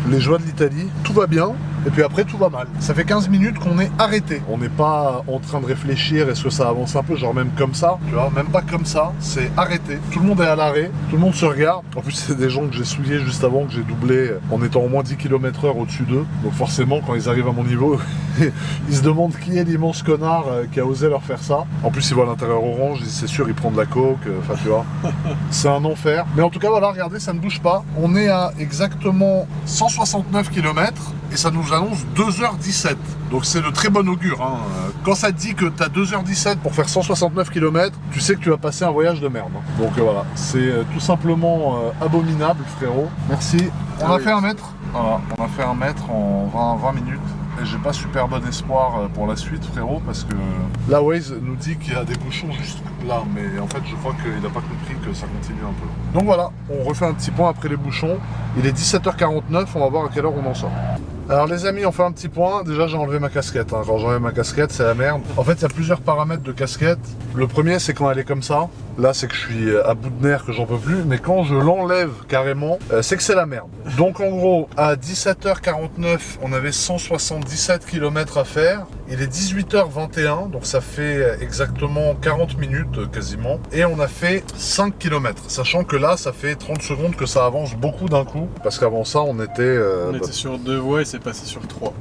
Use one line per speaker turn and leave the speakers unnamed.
Les joies de l'Italie, tout va bien, et puis après tout va mal. Ça fait 15 minutes qu'on est arrêté. On n'est pas en train de réfléchir, est-ce que ça avance un peu, genre même comme ça, tu vois, même pas comme ça, c'est arrêté. Tout le monde est à l'arrêt, tout le monde se regarde. En plus, c'est des gens que j'ai souillés juste avant, que j'ai doublé en étant au moins 10 km/h au-dessus d'eux. Donc forcément, quand ils arrivent à mon niveau, ils se demandent qui est l'immense connard qui a osé leur faire ça. En plus, ils voient l'intérieur orange, ils disent c'est sûr, il prend de la coke, enfin tu vois. C'est un enfer. Mais en tout cas, voilà, regardez, ça ne bouge pas. On est à exactement 169 km et ça nous annonce 2h17. Donc c'est de très bon augure. Hein. Quand ça te dit que tu as 2h17 pour faire 169 km, tu sais que tu vas passer un voyage de merde. Donc voilà, c'est tout simplement abominable, frérot. Merci. On a fait un mètre. Voilà, on a fait un mètre en 20 minutes. Et j'ai pas super bon espoir pour la suite, frérot, parce que la Waze nous dit qu'il y a des bouchons juste là, mais en fait je crois qu'il n'a pas compris que ça continue un peu. Donc voilà, on refait un petit point après les bouchons. Il est 17h49, on va voir à quelle heure on en sort. Alors les amis, on fait un petit point. Déjà j'ai enlevé ma casquette, hein. Quand j'enlève ma casquette, c'est la merde. En fait, il y a plusieurs paramètres de casquette. Le premier, c'est quand elle est comme ça. Là, c'est que je suis à bout de nerfs, que j'en peux plus. Mais quand je l'enlève carrément, c'est que c'est la merde. Donc en gros, à 17h49, on avait 177 km à faire. Il est 18h21, donc ça fait exactement 40 minutes quasiment. Et on a fait 5 km. Sachant que là, ça fait 30 secondes que ça avance beaucoup d'un coup. Parce qu'avant ça, on était...
on était sur 2 voies et c'est passé sur 3.